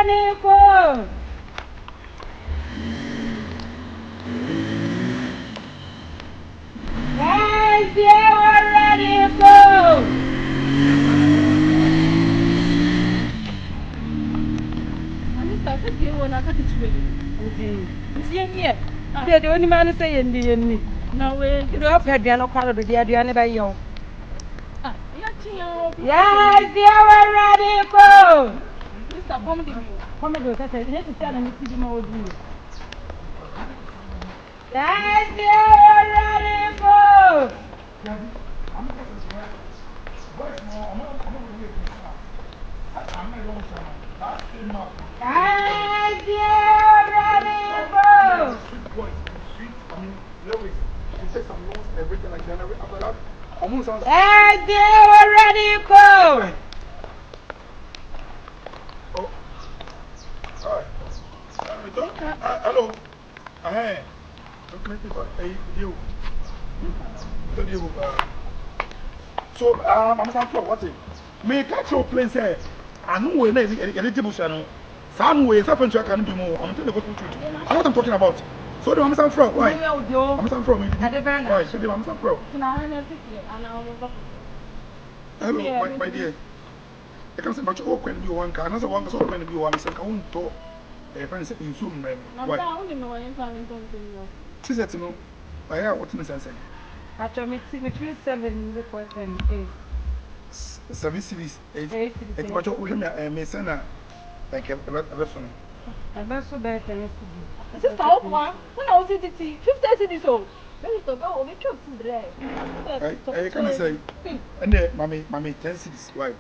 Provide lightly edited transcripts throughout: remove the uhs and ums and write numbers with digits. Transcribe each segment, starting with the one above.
ready go. Yes, you're ready go. The only man say in the no way. You don't have no color, but the other by you. Yes, you're ready go. Come and go. That's it. Let's tell them to do more. Yes, you're ready go. Yes, you're ready go. Everything like that. After that, almost yes, you're ready go. Oh, hello. Hey, you. So, I'm saying, what's it? May catch your place here. I know we're not eligible channel. Some way, something I can do more. I'm telling you what I'm talking about. So, I'm saying from why? I'm saying from why? So, I'm saying from. Hello, my dear. I can say, but you open you one car. Another one is open you one. So, I won't talk. Friends, in Zoom, why? She said to know. I have what I say. After me, between 7 and 8. 7 cities, 8. It's what you may send like a person. And that's so bad. This is how one. When I was in the 50 cities old. Very so go only chop to the I can say, and then, mommy, 10 cities. Why?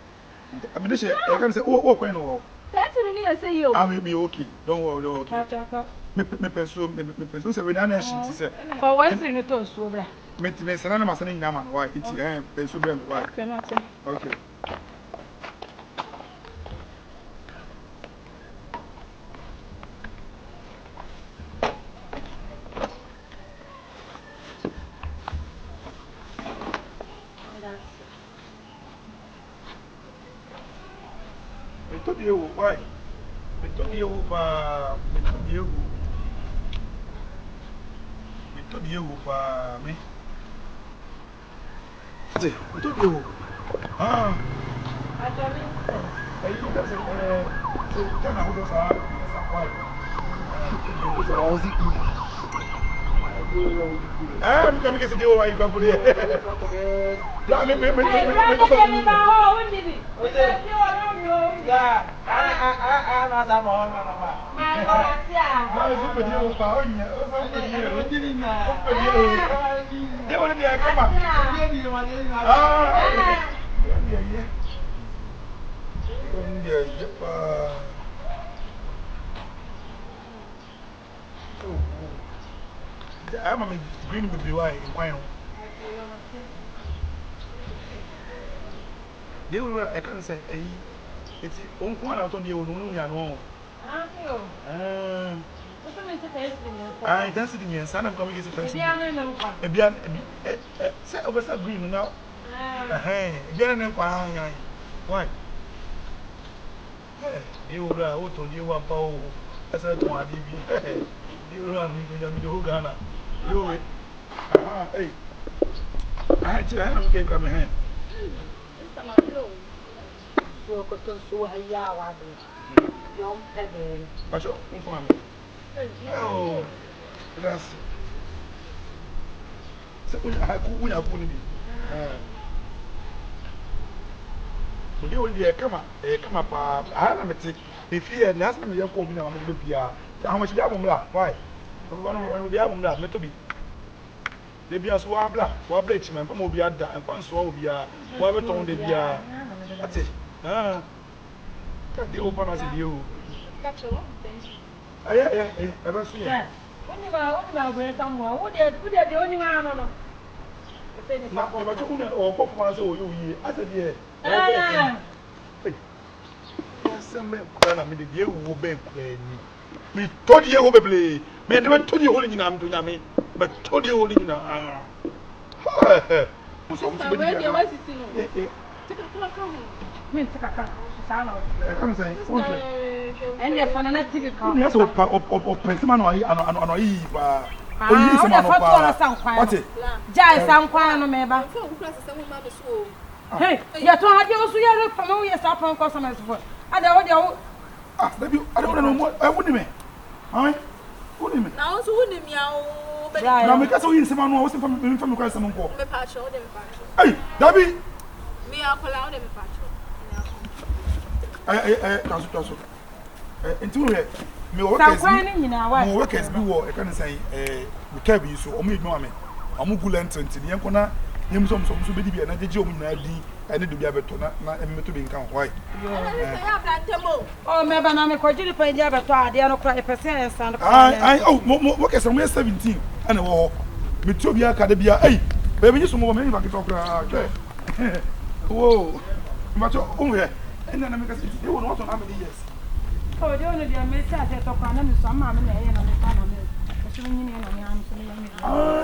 I mean, I can say, oh, when or that's really I say you. I will be okay. Don't worry, okay. Me pencil, so we don't know. For once in the toast, so bad. Me say, I'm not saying Naman. Why? It's pencil brand. Why? Okay. I told you why. I told you me. I told you. Ah. I look at I'm going to get you why you come here. I'm a green with you. I they were, I can't say, it's one out on you. No, I danced in your son. I'm coming to get a set of us green now. Why? You were out on you one power as I told you. You run with the Ghana. You it. Hey. I don't get my hand. So, young Pebble. But you're oh, that's so. We are putting it. You will be a come up. I don't know if you had asked me, you're coming on the PR. How much you have on black? Why? One be on black, to be. They be as one black, one bleach man, from Obiada, and one swallow be a whatever tone they be. That's it. The open as you. Yeah, I don't see it. When you are going somewhere, what are the only one? Not or performance or you, I said, yeah. Some men, I mean, the dear will be playing. Me told you will play. Me never told you holding them to me, but told you holding them. Me take a car. Sana. Come say. And your phone na TV car. Yes, o person no yi ba. O yi se ma no pa. What? Jai san kwan no meba. Hey, ya to ha je so ya fa no ya sa pon customers for. Ada wo dia wo. Ah, baby, I don't know what I wouldn't me. Ai. Wouldn't me. Now so wouldn't me out. Na me ka so yi se ma no, wo se from kwa se mo ko. Me pa cho, de me pa cho. Hey, Dabi. Me akola, de me pa cho. Taso. Enti wo me workers me workers bi wo e kan say we care bi so omo edwuma me omo gulant enti ne yankona yem so bedi bi na jeje omo na di ene do bi abeto na emeto bi nkan why oh me ba na me ko jiri pa ndi abeto ade no kra e pese e stand ai oh workers mo 17 ene wo me to bi aka de bia ei ba bi so mo me ba kito kra okay wo ma to o we ene na me ka say e wo no what on how many years. Oh, they only the message to Kana, some mamma, and I'm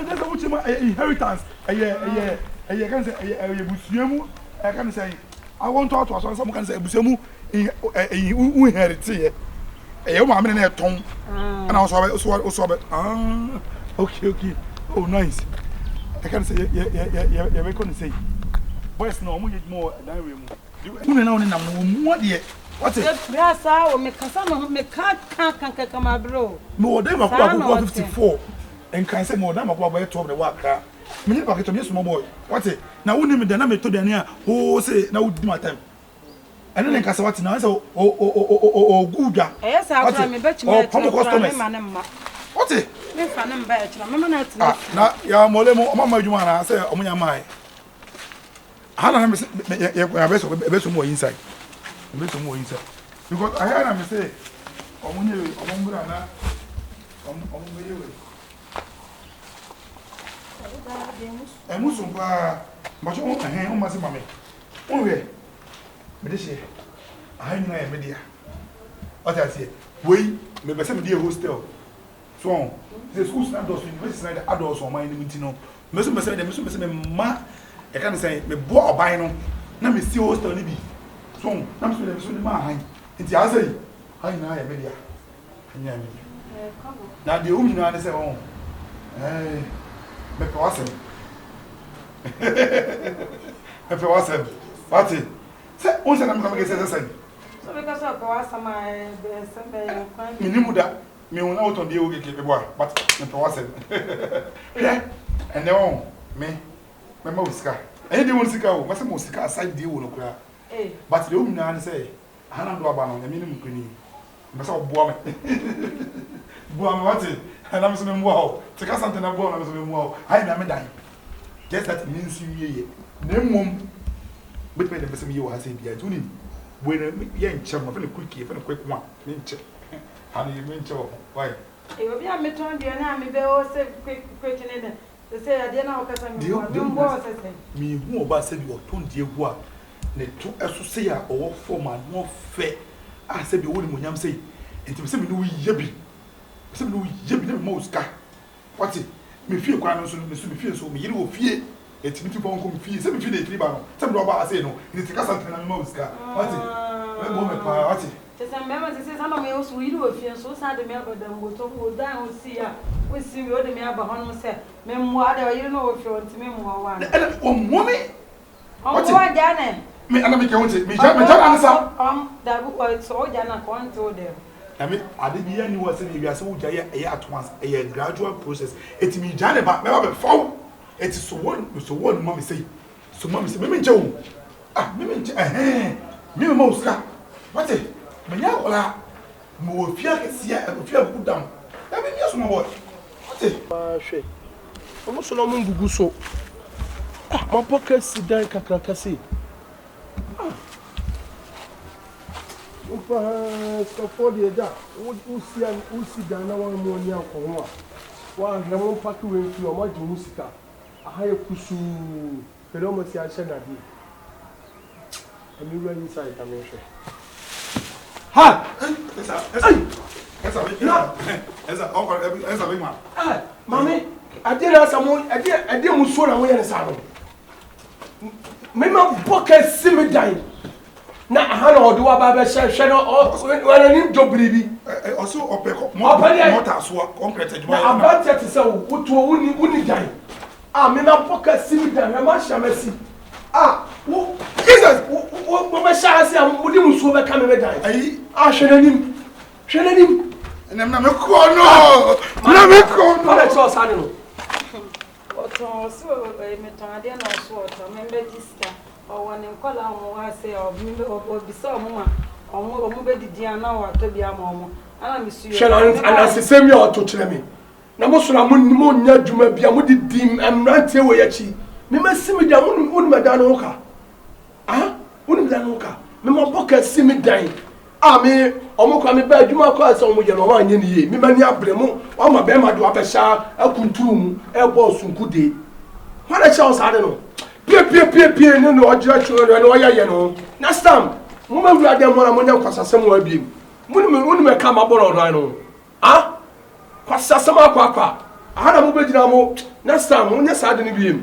that's what you inheritance. I can say, I can say, I want to talk to us. Some can say, Busemu inherit here. A mamma in a tongue, and also, okay. Oh, nice. I can say, yeah, we're going to say, boys, no more than we know. What yet? What's it? Brasa or me casano me can't come bro. More than my quack 54 and can say more than my quack to the work. Me pocket to small boy. What's it? Now wouldn't me the name to the near who say now would my time. And then Casawati now so oh good. Yes, I me bet you customers. What's it? Me fan bet Mamma now ya molemo Mamma Jumana say Omuya mai. Hannah best more inside. More inside. Because I heard him say, hostel. So, the school's not those universities, adults or my name. Ma, I can't say, me bought a bino. Now, me see hostel. So, I'm so my it's Yazay. I know a media. Now, the woman I say, oh, hey, make awesome. If it wasn't, what's it? Say, once I'm going to say the same. So, because of my best, Minimuda, me will out on the old boy, but if it wasn't. Yeah, and no, me, my Mosca. Anyone sick out, what's a Mosca aside the one cry. But the woman say, Hannah do about the minimum queen. But so boy, what it? And I'm saying, wow, to cast something about I'm saying, wow, I am dying. Guess that means you, name one. But when the person you are saying, yeah, tuning. When you're in charge of a quick one, how do you mean to? Why? It will be a meton, dear, and I may also quick in it. They say, I didn't know because me who about said you are 20 years. Ne to associate or form and more fair. I said the old Munyam say, and to say me no yebi. Some no yebi most car. What's it? Me feel quite so me feel so me you fear. It's me to come fear. Some feel the 3 bar. Some robber say no. It's a something and most car. What's it? What's it? Some members say some of me also we do fear so sad the member them go to go down see ya. We see we the member on say. Memoir you know if you want to memoir one. Oh mommy. What's it? Me and me can't say me answer. That so Jana can't tell them. I mean, I didn't hear any words in the so at once a gradual process. It's me, Johnny, but never before. It's so one, mommy say. So, mommy say, Mimmy Joe. Ah, Mimmy, Mimmy Mosca. What's it? Menya, more fear, fear good down. I mean, yes, my boy. What's it? Almost no mumbu so. My pockets sit down, Kakakasi. So for the day, who see Ghana one more near Koma. While Ramon Patu went to a much musica. A higher Kusu, Pelomas Yashana. And you were inside, I mean, ha! That's a big man. Ah, Mammy, I did ask someone, I did Mussola away in the salon. me ma boka simi dan na aha na odo wa ba be hwe no wani dobiri bi also opeko mota so concrete juma na abate te se woto wuni dan me ma boka simi dan me ma shamasi wo Jesus wo ma shasi am wudi musuo be ka me dan ayi hwe nanim na me ko no na me ko no ala cho sa no oto so me ton ade na so oto me be diska o woni nkola mo wa se obi so mo ma omo be didi ana wa to bia mo ana mi su hwe na asesemi oto kire me na mo sura mo nya dwuma bia mo didi amrante wo yachi me ma simi dan wonu madan no ka wonu madan no ka me ma boka simi dan me omo kwa me ba adwuma kwa asa omo je no ma anye ni ye me mani abremu o ma be ma do abesha akunturu e bo sunkude wala cha o sa de no pie ne no ogira churo no ya ye no next time mo ma wura de mo na mo nya kwasasem wa biem wonu me ka ma boro no no kwasasem akwa aha na mo be gina mo next time mo nya sa de ni biem